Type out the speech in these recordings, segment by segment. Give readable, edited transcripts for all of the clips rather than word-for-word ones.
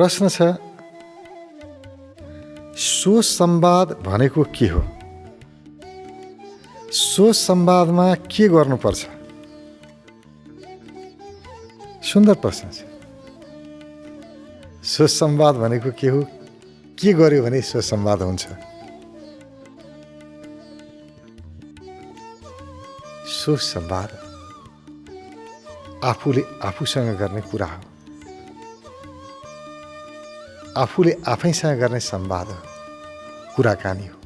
प्रश्न छ, सुसंवाद भनेको के हो? सुसंवादमा के गर्नुपर्छ? सुन्दर प्रश्न छ। सुसंवाद भनेको के हो? के गर्यो भने सुसंवाद हुन्छ? सुसंवाद आफूले आफूसँग गर्ने कुरा हो, आफूले आफैसँग गर्ने संवाद हो, कुराकानी हो।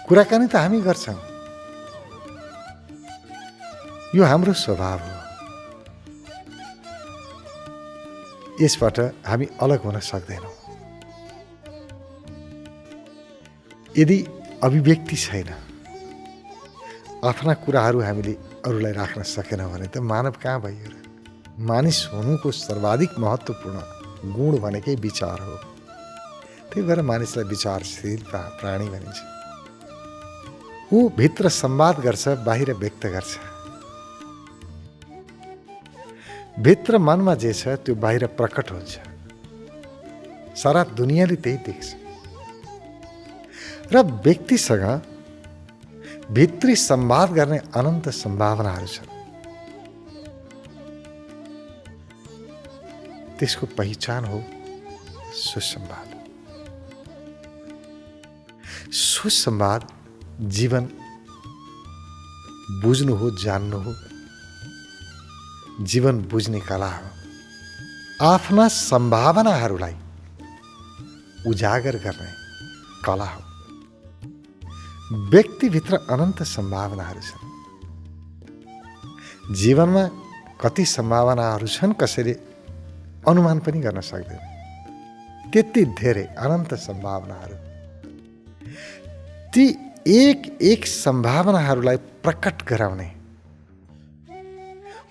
कुराकानी त हामी गर्छौँ, यो हाम्रो स्वभाव हो। यसबाट हामी अलग हुन सक्दैनौँ। यदि अभिव्यक्ति छैन, आफ्ना कुराहरू हामीले अरूलाई राख्न सकेनौँ भने त मानव कहाँ भयो र? मानिस हुनुको सर्वाधिक महत्त्वपूर्ण गुण भनेकै विचार हो। त्यही भएर मानिसलाई विचारशील प्राणी भनिन्छ। ऊ भित्र संवाद गर्छ, बाहिर व्यक्त गर्छ। भित्र मनमा जे छ त्यो बाहिर प्रकट हुन्छ। सारा दुनियाँले त्यही देख्छ। र व्यक्तिसँग भित्री संवाद गर्ने अनन्त सम्भावनाहरू छन्। त्यसको पहिचान हो सुसंवाद। सुसंवाद जीवन बुझ्नु हो, जान्नु हो। जीवन बुझ्ने कला हो। आफ्ना सम्भावनाहरूलाई उजागर गर्ने कला हो। व्यक्तिभित्र अनन्त सम्भावनाहरू छन्। जीवनमा कति सम्भावनाहरू छन् कसैले अनुमान पनि गर्न सक्दैन। त्यति धेरै अनन्त सम्भावनाहरू। ती एक एक सम्भावनाहरूलाई प्रकट गराउने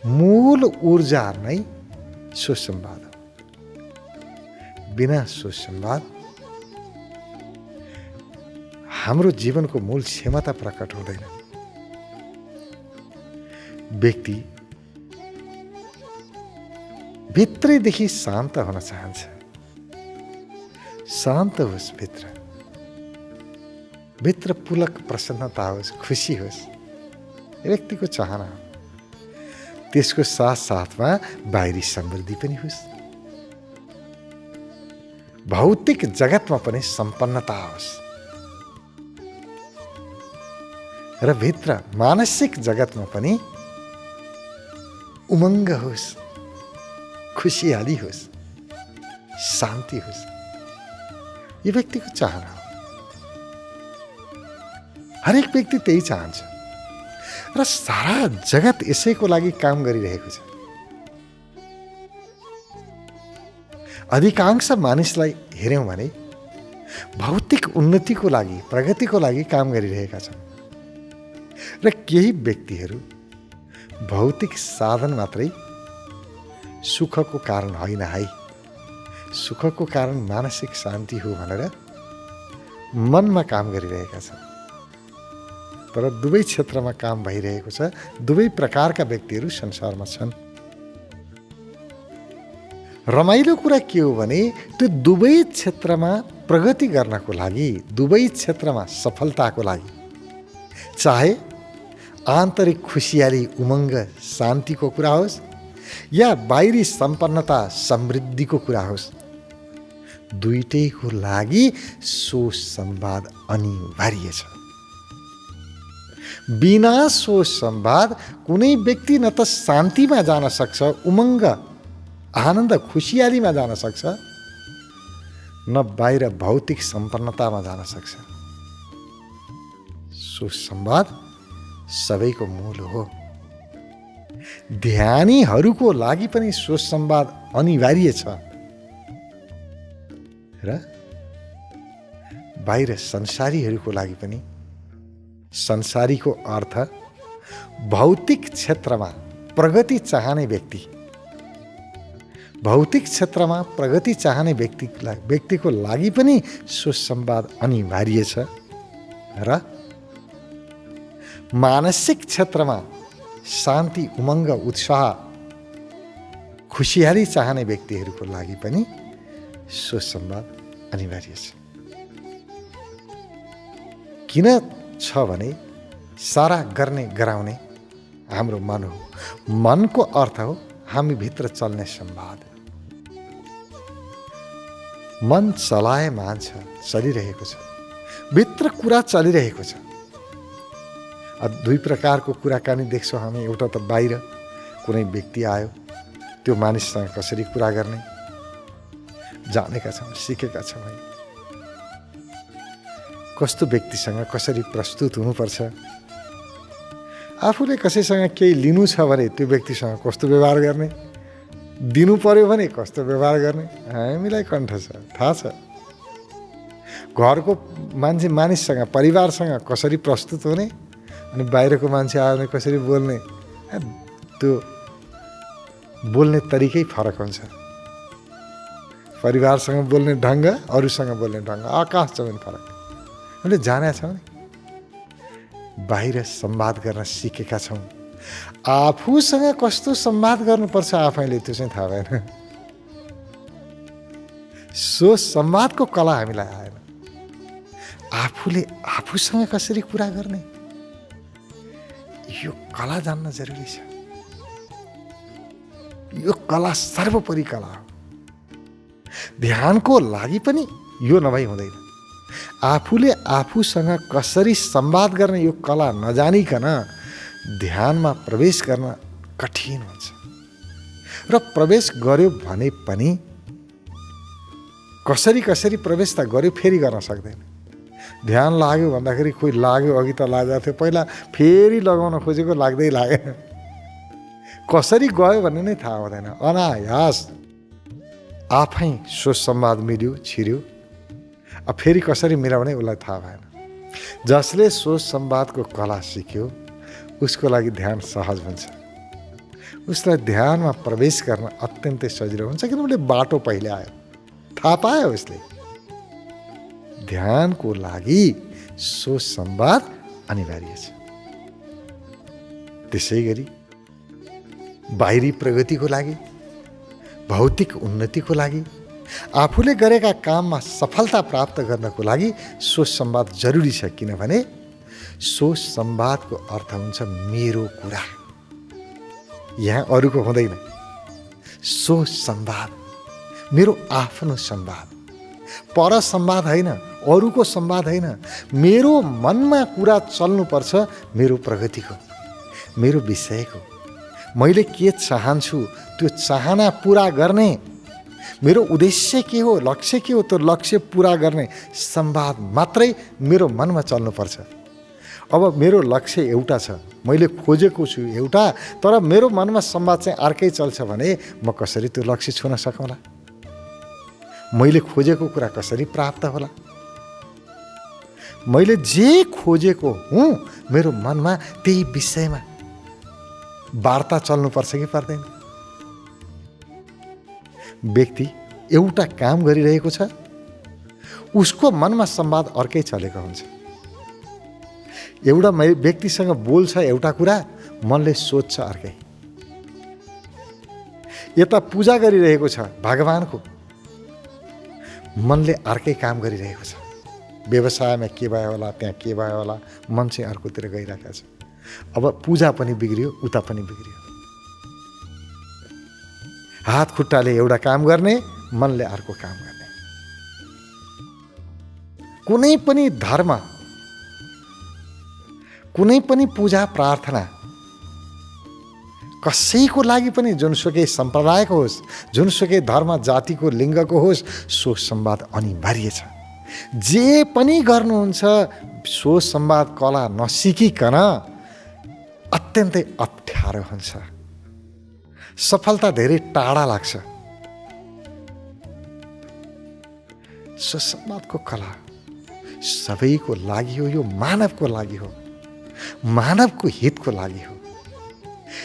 मूल ऊर्जा नै सुसंवाद हो। बिना सुसंवाद हाम्रो जीवनको मूल क्षमता प्रकट हुँदैन। व्यक्ति भित्रैदेखि शान्त हुन चाहन्छ। शान्त होस् भित्र। भित्र पुलक प्रसन्नता होस्, खुसी होस्। व्यक्तिको चाहना हो। त्यसको साथसाथमा बाहिरी समृद्धि पनि होस्। भौतिक जगतमा पनि सम्पन्नता होस्। र भित्र मानसिक जगतमा पनि उमङ्ग होस्, खुसियाली होस्, शान्ति होस्। यो व्यक्तिको चाहना हो। हरेक व्यक्ति त्यही चाहन्छ। र सारा जगत यसैको लागि काम गरिरहेको छ। अधिकांश मानिसलाई हेर्यौँ भने भौतिक उन्नतिको लागि, प्रगतिको लागि काम गरिरहेका छन्। र केही व्यक्तिहरू भौतिक साधन मात्रै सुखको कारण होइन है, सुखको कारण मानसिक शान्ति हो भनेर मनमा काम गरिरहेका छन्। तर दुवै क्षेत्रमा काम भइरहेको छ। दुवै प्रकारका व्यक्तिहरू संसारमा छन्। रमाइलो कुरा के हो भने त्यो दुवै क्षेत्रमा प्रगति गर्नको लागि, दुवै क्षेत्रमा सफलताको लागि, चाहे आन्तरिक खुसियाली, उमङ्ग, शान्तिको कुरा होस् या बाहिरी सम्पन्नता, समृद्धिको कुरा होस्, दुईटैको लागि सुसंवाद अनिवार्य छ। बिना सुसंवाद कुनै व्यक्ति न त शान्तिमा जान सक्छ, उमङ्ग, आनन्द, खुसियालीमा जान सक्छ, न बाहिर भौतिक सम्पन्नतामा जान सक्छ। सुसंवाद सबैको मूल हो। ध्यानीहरूको लागि पनि सुसंवाद अनिवार्य छ। र बाहिर संसारीहरूको लागि पनि। संसारीको अर्थ भौतिक क्षेत्रमा प्रगति चाहने व्यक्ति। भौतिक क्षेत्रमा प्रगति चाहने व्यक्तिको लागि पनि सुसंवाद अनिवार्य छ। र मानसिक क्षेत्रमा शान्ति, उमङ्ग, उत्साह, खुसियाली चाहने व्यक्तिहरूको लागि पनि सोच संवाद अनिवार्य छ। किन छ भने सारा गर्ने गराउने हाम्रो मन हो। मनको अर्थ हो हामी भित्र चल्ने संवाद। मन चलायमान छ, चलिरहेको छ, भित्र कुरा चलिरहेको छ। दुई प्रकारको कुराकानी देख्छौँ हामी। एउटा त बाहिर कुनै व्यक्ति आयो, त्यो मानिससँग कसरी कुरा गर्ने जानेका छौँ, सिकेका छौँ है। कस्तो व्यक्तिसँग कसरी प्रस्तुत हुनुपर्छ, आफूले कसैसँग केही लिनु छ भने त्यो व्यक्तिसँग कस्तो व्यवहार गर्ने, दिनु पर्यो भने कस्तो व्यवहार गर्ने हामीलाई कण्ठ छ, थाहा छ। घरको मानिससँग, परिवारसँग कसरी प्रस्तुत हुने, अनि बाहिरको मान्छे आयो भने कसरी बोल्ने, त्यो बोल्ने तरिकै फरक हुन्छ। परिवारसँग बोल्ने ढङ्ग, अरूसँग बोल्ने ढङ्ग आकाश जमिन फरक। हामीले जानेका छौँ नि, बाहिर संवाद गर्न सिकेका छौँ। आफूसँग कस्तो संवाद गर्नुपर्छ आफैले त्यो चाहिँ थाहा भएन। सो संवादको कला हामीलाई आएन। आफूले आफूसँग कसरी कुरा गर्ने, यो कला जान्न जरुरी छ। यो कला सर्वोपरि कला हो। ध्यानको लागि पनि यो नभई हुँदैन। आफूले आफूसँग कसरी संवाद गर्ने यो कला नजानिकन ध्यानमा प्रवेश गर्न कठिन हुन्छ। र प्रवेश गर्यो भने पनि कसरी प्रवेश त गर्यो, फेरि गर्न सक्दैन। ध्यान लाग्यो भन्दाखेरि कोही लाग्यो, अघि त लागेको थियो, पहिला फेरि लगाउन खोजेको लाग्दै लागेन। कसरी गयो भन्ने नै थाहा हुँदैन। अनायास आफै सोच संवाद मिल्यो, छिर्यो। अब फेरि कसरी मिलाउने उसलाई थाहा भएन। जसले सोच संवादको कला सिक्यो उसको लागि ध्यान सहज हुन्छ। उसलाई ध्यानमा प्रवेश गर्न अत्यन्तै सजिलो हुन्छ, किनभने बाटो पहिले आयो, थाहा पायो उसले। ध्यानको लागि सोच संवाद अनिवार्य छ। त्यसै गरी बाहिरी प्रगतिको लागि, भौतिक उन्नतिको लागि, आफूले गरेका काममा सफलता प्राप्त गर्नको लागि सोच संवाद जरुरी छ। किनभने सोच संवादको अर्थ हुन्छ मेरो कुरा, यहाँ अरूको हुँदैन। सोच संवाद मेरो आफ्नो संवाद, पर संवाद होइन, अरूको संवाद होइन। मेरो मनमा कुरा चल्नुपर्छ, मेरो प्रगतिको, मेरो विषयको। मैले के चाहन्छु त्यो चाहना पूरा गर्ने, मेरो उद्देश्य के हो, लक्ष्य के हो, त्यो लक्ष्य पूरा गर्ने संवाद मात्रै मेरो मनमा चल्नुपर्छ। अब मेरो लक्ष्य एउटा छ, मैले खोजेको छु एउटा, तर मेरो मनमा संवाद चाहिँ अर्कै चल्छ भने म कसरी त्यो लक्ष्य छुन सकौँला? मैले खोजेको कुरा कसरी प्राप्त होला? मैले जे खोजेको हुँ मेरो मनमा त्यही विषयमा वार्ता चल्नुपर्छ कि पर्दैन? व्यक्ति एउटा काम गरिरहेको छ, उसको मनमा संवाद अर्कै चलेको हुन्छ। एउटा व्यक्तिसँग बोल्छ एउटा कुरा, मनले सोच्छ अर्कै। यता पूजा गरिरहेको छ भगवानको, मनले अर्कै काम गरिरहेको छ। व्यवसायमा के भयो होला, त्यहाँ के भयो होला, मन चाहिँ अर्कोतिर गइरहेको छ। अब पूजा पनि बिग्रियो, उता पनि बिग्रियो। हात खुट्टाले एउटा काम गर्ने, मनले अर्को काम गर्ने। कुनै पनि धर्म, कुनै पनि पूजा प्रार्थना कसैको लागि पनि, जुनसुकै सम्प्रदायको होस्, जुनसुकै धर्म जातिको लिङ्गको होस्, सोच संवाद अनिवार्य छ। जे पनि गर्नुहुन्छ सोच संवाद कला नसिकिकन अत्यन्तै अप्ठ्यारो हुन्छ। सफलता धेरै टाढा लाग्छ। सोच संवादको कला सबैको लागि हो, यो मानवको लागि हो, मानवको हितको लागि हो।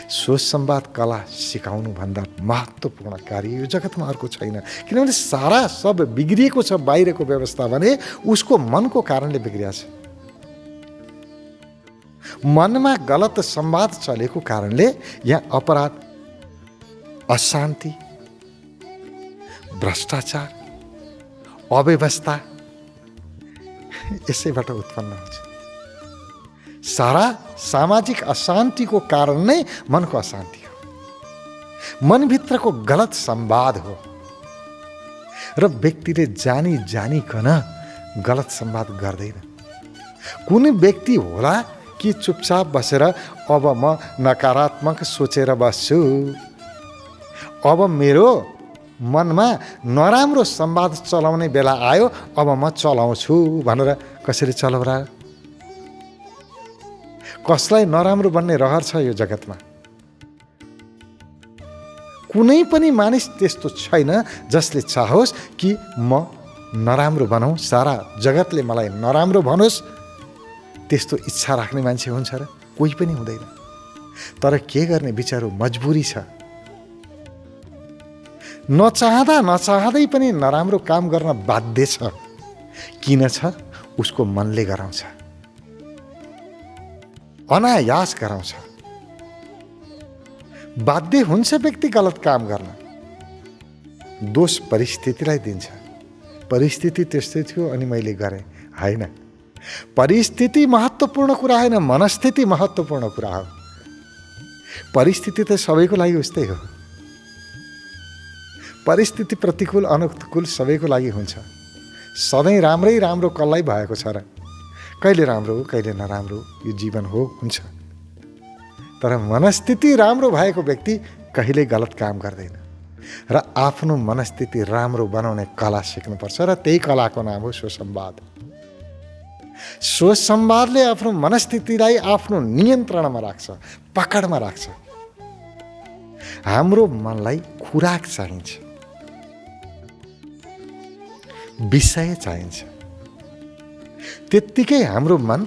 सोच संवाद कला सिकाउनु भन्दा महत्त्वपूर्ण कार्य यो जगतमा अर्को छैन। किनभने सारा सब बिग्रिएको छ बाहिरको व्यवस्था भने उसको मनको कारणले बिग्रिया छ। मनमा गलत संवाद चलेको कारणले यहाँ अपराध अशान्ति, भ्रष्टाचार, अव्यवस्था यसैबाट उत्पन्न हुन्छ। सारा सामाजिक अशान्तिको कारण नै मनको अशान्ति हो, मनभित्रको गलत संवाद हो। र व्यक्तिले जानी जानिकन गलत संवाद गर्दैन। कुनै व्यक्ति होला कि चुपचाप बसेर अब म नकारात्मक सोचेर बस्छु, अब मेरो मनमा नराम्रो संवाद चलाउने बेला आयो, अब म चलाउँछु भनेर कसरी चलाउला? कसलाई नराम्रो बन्ने रहर छ यो जगतमा? कुनै पनि मानिस त्यस्तो छैन जसले चाहोस् कि म नराम्रो बनाऊँ, सारा जगतले मलाई नराम्रो भनोस्। त्यस्तो इच्छा राख्ने मान्छे हुन्छ र? कोही पनि हुँदैन। तर के गर्ने, बिचारो मजबुरी छ। नचाहँदा नचाहँदै पनि नराम्रो काम गर्न बाध्य छ। किन छ? उसको मनले गराउँछ, अनायास गराउँछ। बाध्य हुन्छ व्यक्ति गलत काम गर्न। दोष परिस्थितिलाई दिन्छ। परिस्थिति त्यस्तै थियो अनि मैले गरेँ, होइन। परिस्थिति महत्त्वपूर्ण कुरा होइन, मनस्थिति महत्त्वपूर्ण कुरा हो। परिस्थिति त सबैको लागि उस्तै हो। परिस्थिति प्रतिकूल अनुकूल सबैको लागि हुन्छ। सधैँ राम्रै राम्रो कसलाई भएको छ र? कहिले राम्रो हो, कहिले नराम्रो, यो जीवन हो, हुन्छ। तर मनस्थिति राम्रो भएको व्यक्ति कहिल्यै गलत काम गर्दैन। र आफ्नो मनस्थिति राम्रो बनाउने कला सिक्नुपर्छ। र त्यही कलाको नाम हो सुसंवाद। सुसंवादले आफ्नो मनस्थितिलाई आफ्नो नियन्त्रणमा राख्छ, पकडमा राख्छ। हाम्रो मनलाई खुराक चाहिन्छ, विषय चाहिन्छ। त्यत्तिकै हाम्रो मन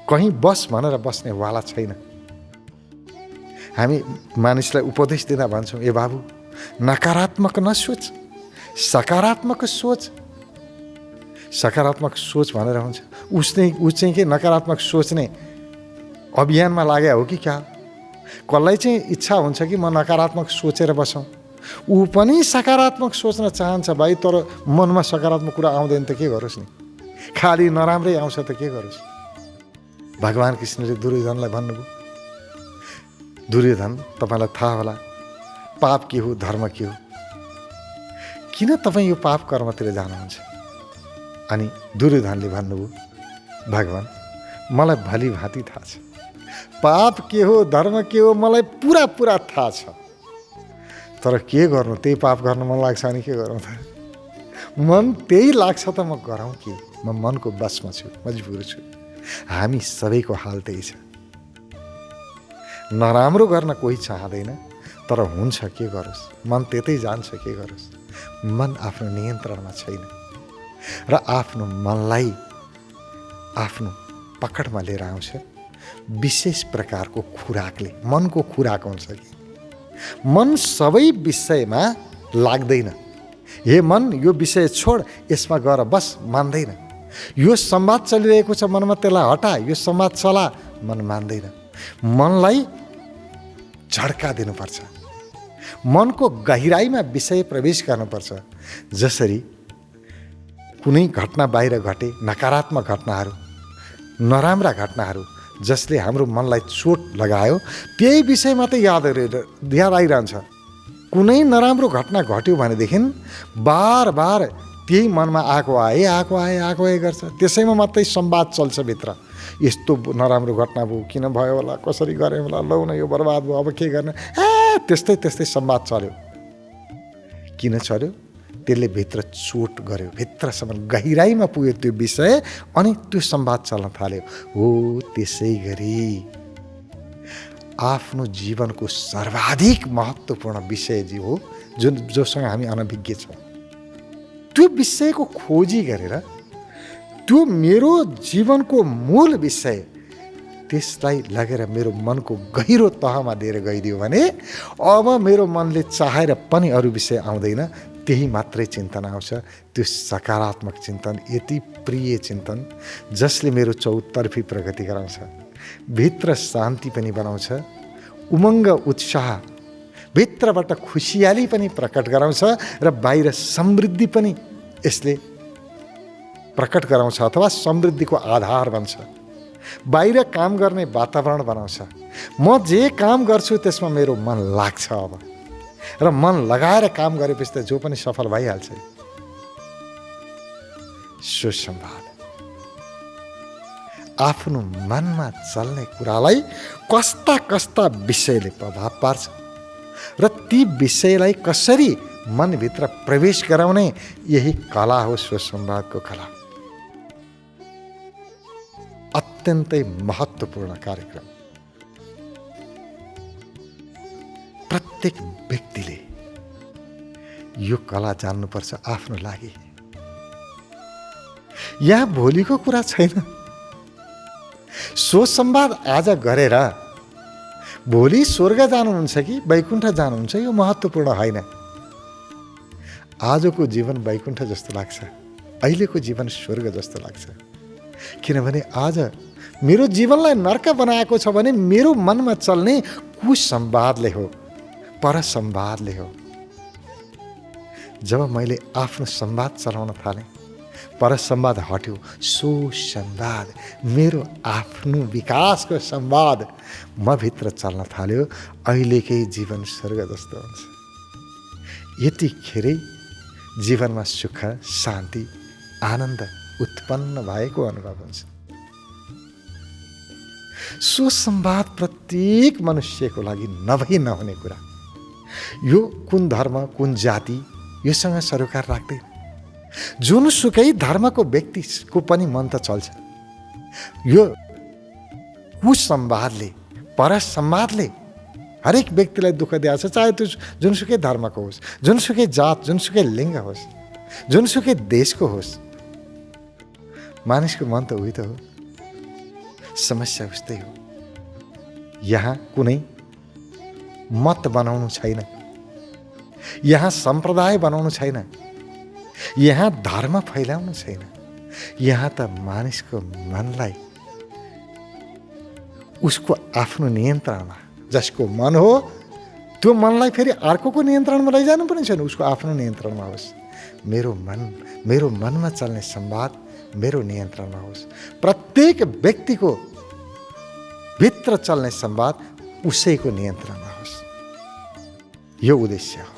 कहीँ बस भनेर बस्नेवाला छैन। हामी मानिसलाई उपदेश दिँदा भन्छौँ, ए बाबु नकारात्मक नसोच, सकारात्मक सोच। सकारात्मक सोच भनेर हुन्छ। ऊ चाहिँ के नकारात्मक सोच्ने अभियानमा लाग्यो हो कि क्या? कसलाई चाहिँ इच्छा हुन्छ कि म नकारात्मक सोचेर बसौँ? ऊ पनि सकारात्मक सोच्न चाहन्छ भाइ, तर मनमा सकारात्मक कुरा आउँदैन त के गरोस् नि? खालि नराम्रै आउँछ त के गरोस्? भगवान कृष्णले दुर्योधनलाई भन्नुभयो, दुर्योधन तपाईँलाई थाहा होला पाप के हो, धर्म के हो। किन तपाईँ यो पाप कर्मतिर जानुहुन्छ? अनि दुर्योधनले भन्नुभयो, भगवान मलाई भली भाँति थाहा छ, पाप के हो, धर्म के हो मलाई पुरा पुरा थाहा छ। तर के गर्नु, त्यही पाप गर्न मन लाग्छ अनि के गरौँ त? मन त्यही लाग्छ त म गरौँ के? म मनको बसमा छु, मजबुर छु। हामी सबैको हाल त्यही छ। नराम्रो गर्न कोही चाहँदैन, तर हुन्छ के गरोस्? मन त्यतै जान्छ, के गरोस्? मन आफ्नो नियन्त्रणमा छैन। र आफ्नो मनलाई आफ्नो पकडमा लिएर आउँछ विशेष प्रकारको खुराकले। मनको खुराक हुन्छ कि मन सबै विषयमा लाग्दैन। हे मन, यो विषय छोड, यसमा गएर बस, मान्दैन। यो संवाद चलिरहेको छ मनमा, त्यसलाई हटा, यो संवाद चला, मन मान्दैन। मनलाई झड्का दिनुपर्छ। मनको गहिराईमा विषय प्रवेश गर्नुपर्छ। जसरी कुनै घटना बाहिर घटे, नकारात्मक घटनाहरू, नराम्रा घटनाहरू जसले हाम्रो मनलाई चोट लगायो, त्यही विषयमा त याद आइरहन्छ। कुनै नराम्रो घटना घट्यो भनेदेखि बार बार त्यही मनमा आएको आए गर्छ। त्यसैमा मात्रै संवाद चल्छ भित्र। यस्तो नराम्रो घटना भयो, किन भयो होला, कसरी गरेँ होला, लौ न यो बर्बाद भयो, अब के गर्ने? त्यस्तै संवाद चल्यो। किन चल्यो? त्यसले भित्र चोट गर्यो, भित्रसम्म गहिराईमा पुग्यो त्यो विषय, अनि त्यो संवाद चल्न थाल्यो। हो त्यसै गरी आफ्नो जीवनको सर्वाधिक महत्त्वपूर्ण विषय जे हो, जोसँग हामी अनभिज्ञ छौँ, त्यो विषयको खोजी गरेर त्यो मेरो जीवनको मूल विषय, त्यसलाई लगेर मेरो मनको गहिरो तहमा दिएर गइदियो भने अब मेरो मनले चाहेर पनि अरू विषय आउँदैन। त्यही मात्रै चिन्तन आउँछ। त्यो सकारात्मक चिन्तन, यति प्रिय चिन्तन जसले मेरो चौतर्फी प्रगति गराउँछ, भित्र शान्ति पनि बनाउँछ, उमङ्ग उत्साह भित्रबाट खुसियाली पनि प्रकट गराउँछ र बाहिर समृद्धि पनि यसले प्रकट गराउँछ अथवा समृद्धिको आधार बन्छ। बाहिर काम गर्ने वातावरण बनाउँछ। म जे काम गर्छु त्यसमा मेरो मन लाग्छ अब, र मन लगाएर काम गरेपछि त जो पनि सफल भइहाल्छ। सुसंवाद आफ्नो मनमा चल्ने कुरालाई कस्ता कस्ता विषयले प्रभाव पार्छ र ती विषयलाई कसरी मनभित्र प्रवेश गराउने, यही कला हो सुसंवादको कला। अत्यन्तै महत्त्वपूर्ण कार्यक्रम। प्रत्येक व्यक्तिले यो कला जान्नुपर्छ आफ्नो लागि। यहाँ भोलिको कुरा छैन। सुसंवाद आज गरेर भोलि स्वर्ग जानुहुन्छ कि वैकुण्ठ जानुहुन्छ यो महत्त्वपूर्ण होइन। आजको जीवन वैकुण्ठ जस्तो लाग्छ, अहिलेको जीवन स्वर्ग जस्तो लाग्छ। किनभने आज मेरो जीवनलाई नर्क बनाएको छ भने मेरो मनमा चल्ने कुसंवादले हो, परसंवादले हो। जब मैले आफ्नो संवाद चलाउन थालेँ, परसंवाद हट्यो, सुसंवाद मेरो आफ्नो विकासको संवाद म भित्र चल्न थाल्यो। अहिलेकै जीवन स्वर्ग जस्तो हुन्छ। यतिखेरै जीवनमा सुख, शान्ति, आनन्द उत्पन्न भएको अनुभव हुन्छ। सुसंवाद प्रत्येक मनुष्यको लागि नभई नहुने कुरा। यो कुन धर्म, कुन जाति, योसँग सरोकार राख्दैन। जुनसुकै धर्मको व्यक्तिको पनि मन त चल्छ। यो कुसंवादले, परसंवादले हरेक व्यक्तिलाई दुःख दिएको छ, चाहे त्यो जुनसुकै धर्मको होस्, जुनसुकै जात, जुनसुकै लिङ्ग होस्, जुनसुकै देशको होस्। मानिसको मन त उही त हो। समस्या उस्तै हो। यहाँ कुनै मत बनाउनु छैन, यहाँ सम्प्रदाय बनाउनु छैन, यहाँ धर्म फैलाउनु छैन। यहाँ त मानिसको मनलाई उसको आफ्नो नियन्त्रणमा, जसको मन हो त्यो मनलाई फेरि अर्कोको नियन्त्रणमा लैजानु पनि छैन, उसको आफ्नो नियन्त्रणमा होस्। मेरो मनमा चल्ने संवाद मेरो नियन्त्रणमा होस्। प्रत्येक व्यक्तिको भित्र चल्ने संवाद उसैको नियन्त्रणमा होस्। यो उद्देश्य हो।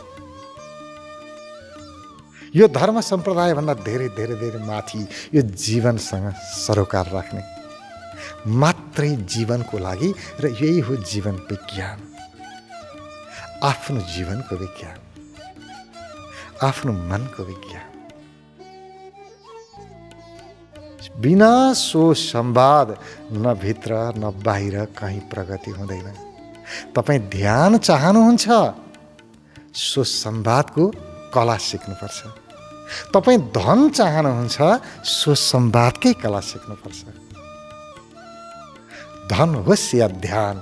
यो धर्म सम्प्रदाय भन्दा धेरै धेरै धेरै माथि यो जीवनसँग सरोकार राख्ने मात्रै जीवनको लागि, र यही हो जीवन विज्ञान। आफ्नो जीवनको विज्ञान, आफ्नो मनको विज्ञान। बिना सुसंवाद न भित्र न बाहिर कहीँ प्रगति हुँदैन। तपाईँ ध्यान चाहनुहुन्छ, सुसंवादको कला सिक्नुपर्छ। तपाईँ धन चाहनुहुन्छ, सुसंवादकै कला सिक्नुपर्छ। धन होस् या ध्यान,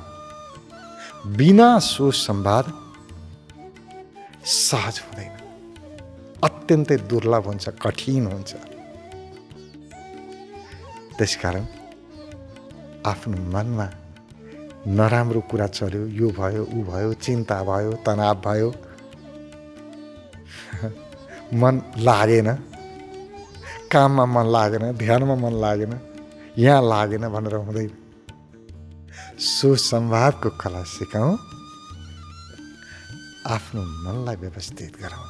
बिना सुसंवाद सहज हुँदैन, अत्यन्तै दुर्लभ हुन्छ, कठिन हुन्छ। त्यसकारण आफ्नो मनमा नराम्रो कुरा चल्यो, यो भयो, ऊ भयो, चिन्ता भयो, तनाव भयो, मन लागेन, काममा मन लागेन, ध्यानमा मन लागेन, यहाँ लागेन भनेर हुँदैन। सुसंवादको कला सिकाउँ, आफ्नो मनलाई व्यवस्थित गराउँ।